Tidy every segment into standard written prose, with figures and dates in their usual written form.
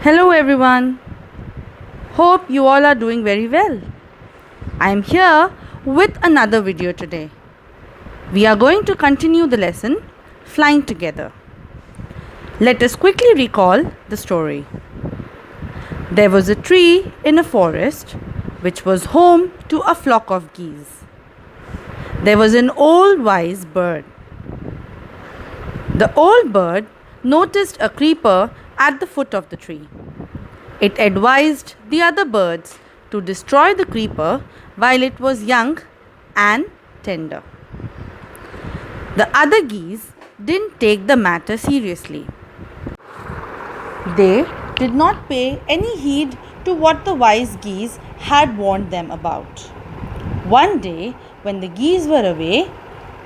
Hello everyone. Hope you all are doing very well. I am here with another video today. We are going to continue the lesson Flying Together. Let us quickly recall the story. There was a tree in a forest which was home to a flock of geese. There was an old wise bird. The old bird noticed a creeper at the foot of the tree. It advised the other birds to destroy the creeper while it was young and tender. The other geese didn't take the matter seriously. They did not pay any heed to what the wise geese had warned them about. One day, when the geese were away,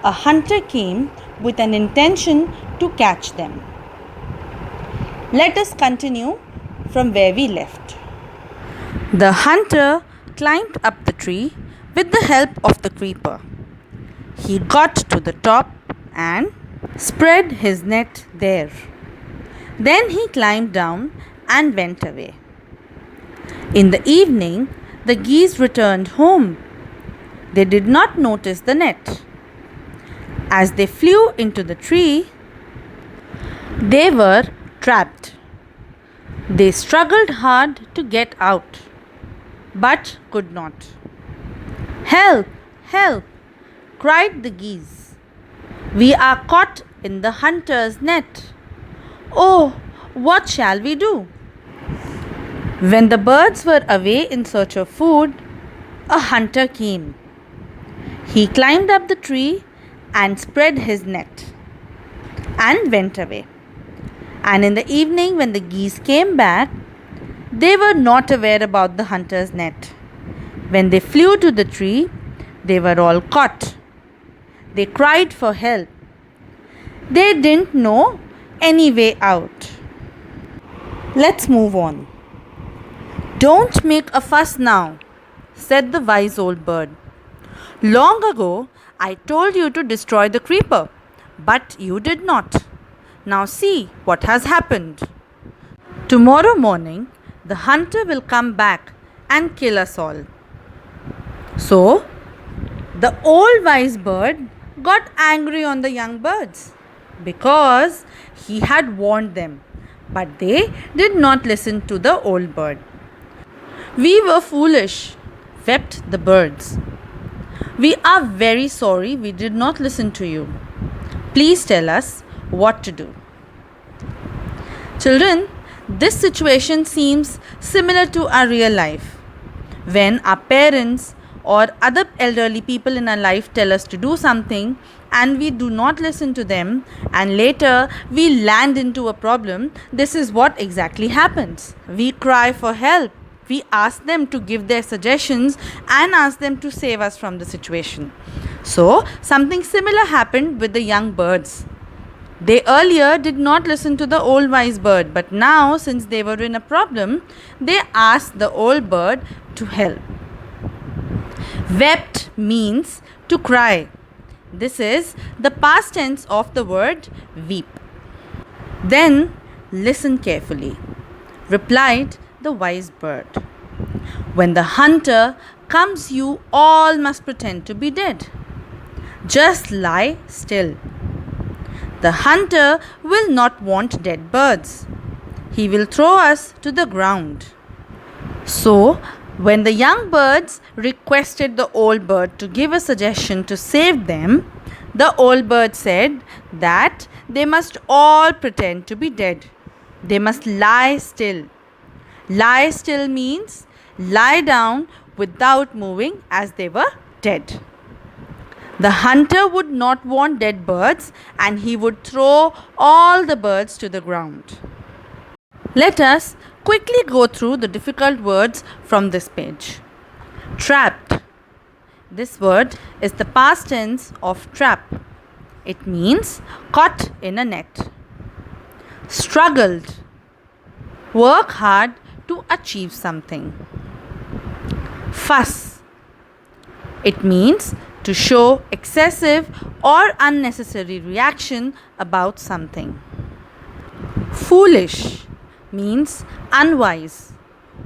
a hunter came with an intention to catch them. Let us continue from where we left. The hunter climbed up the tree with the help of the creeper. He got to the top and spread his net there. Then he climbed down and went away. In the evening, the geese returned home. They did not notice the net. As they flew into the tree, they were trapped. They struggled hard to get out, but could not. "Help! Help!" cried the geese. "We are caught in the hunter's net. Oh, what shall we do?" When the birds were away in search of food, a hunter came. He climbed up the tree and spread his net and went away. And in the evening, when the geese came back, they were not aware about the hunter's net. When they flew to the tree, they were all caught. They cried for help. They didn't know any way out. Let's move on. "Don't make a fuss now," said the wise old bird. "Long ago, I told you to destroy the creeper, but you did not. Now see what has happened. Tomorrow morning, the hunter will come back and kill us all." So, the old wise bird got angry on the young birds because he had warned them, but they did not listen to the old bird. "We were foolish," wept the birds. "We are very sorry we did not listen to you. Please tell us what to do." Children, this situation seems similar to our real life. When our parents or other elderly people in our life tell us to do something and we do not listen to them and later we land into a problem, this is what exactly happens. We cry for help. We ask them to give their suggestions and ask them to save us from the situation. So, something similar happened with the young birds. They earlier did not listen to the old wise bird, but now, since they were in a problem, they asked the old bird to help. Wept means to cry. This is the past tense of the word weep. "Then listen carefully," replied the wise bird. "When the hunter comes, you all must pretend to be dead. Just lie still. The hunter will not want dead birds. He will throw us to the ground." So, when the young birds requested the old bird to give a suggestion to save them, the old bird said that they must all pretend to be dead. They must lie still. Lie still means lie down without moving as they were dead. The hunter would not want dead birds and he would throw all the birds to the ground. Let us quickly go through the difficult words from this page. Trapped. This word is the past tense of trap. It means caught in a net. Struggled. Work hard to achieve something. Fuss. It means to show excessive or unnecessary reaction about something. Foolish means unwise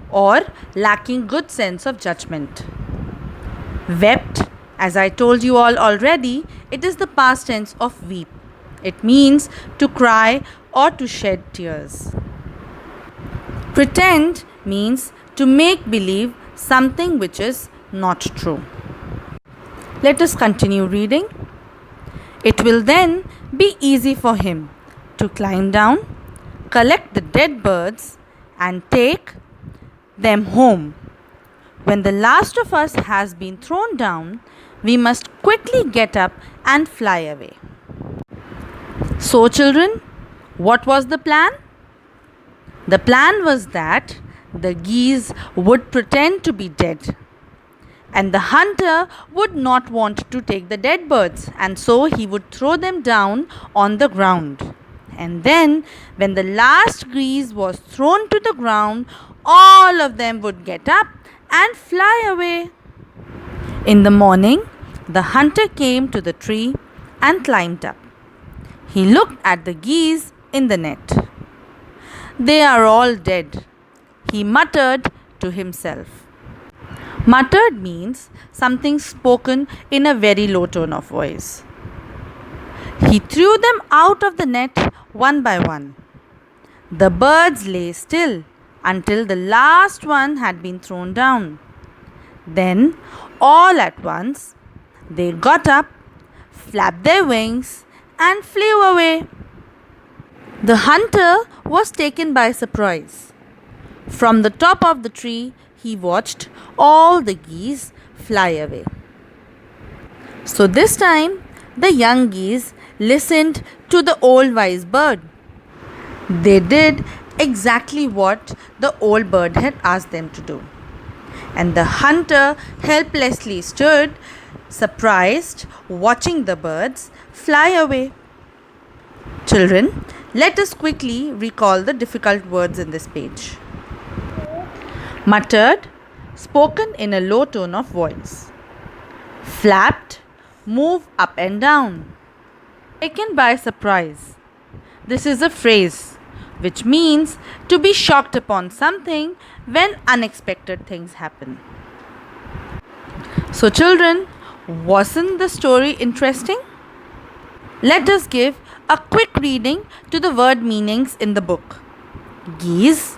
or lacking good sense of judgment. Wept, as I told you all already, it is the past tense of weep. It means to cry or to shed tears. Pretend means to make believe something which is not true. Let us continue reading. It will then be easy for him to climb down, collect the dead birds, and take them home. When the last of us has been thrown down, we must quickly get up and fly away. So, children, what was the plan? The plan was that the geese would pretend to be dead, and the hunter would not want to take the dead birds, and so he would throw them down on the ground. And then, when the last geese was thrown to the ground, all of them would get up and fly away. In the morning, the hunter came to the tree and climbed up. He looked at the geese in the net. They are all dead, he muttered to himself. Muttered means something spoken in a very low tone of voice. He threw them out of the net one by one. The birds lay still until the last one had been thrown down. Then, all at once, they got up, flapped their wings, and flew away. The hunter was taken by surprise. From the top of the tree, he watched all the geese fly away. So this time, the young geese listened to the old wise bird. They did exactly what the old bird had asked them to do. And the hunter helplessly stood, surprised, watching the birds fly away. Children, let us quickly recall the difficult words in this page. Muttered, spoken in a low tone of voice. Flapped, move up and down. Taken by surprise. This is a phrase which means to be shocked upon something when unexpected things happen. So, children, wasn't the story interesting? Let us give a quick reading to the word meanings in the book. Geese,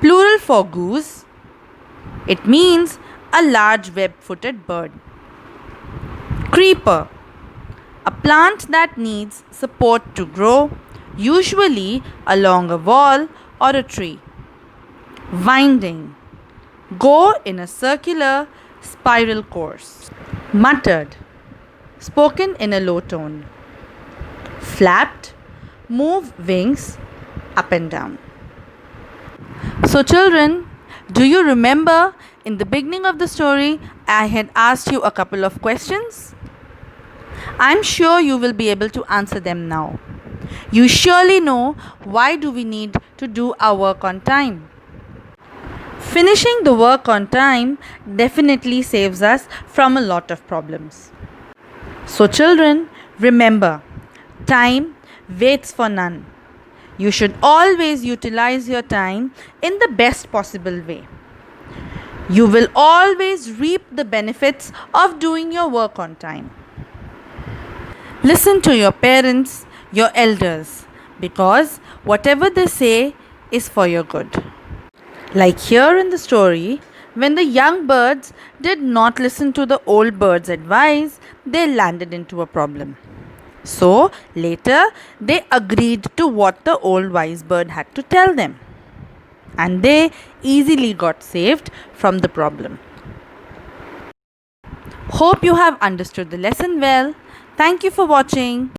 plural for goose. It means a large web-footed bird. Creeper, a plant that needs support to grow, usually along a wall or a tree. Winding, go in a circular spiral course. Muttered, spoken in a low tone. Flapped, move wings up and down. So, children, do you remember in the beginning of the story I had asked you a couple of questions? I'm sure you will be able to answer them now. You surely know why do we need to do our work on time. Finishing the work on time definitely saves us from a lot of problems. So, children, remember, time waits for none. You should always utilize your time in the best possible way. You will always reap the benefits of doing your work on time. Listen to your parents, your elders, because whatever they say is for your good. Like here in the story, when the young birds did not listen to the old bird's advice, they landed into a problem. So later they agreed to what the old wise bird had to tell them, and they easily got saved from the problem. Hope you have understood the lesson well. Thank you for watching.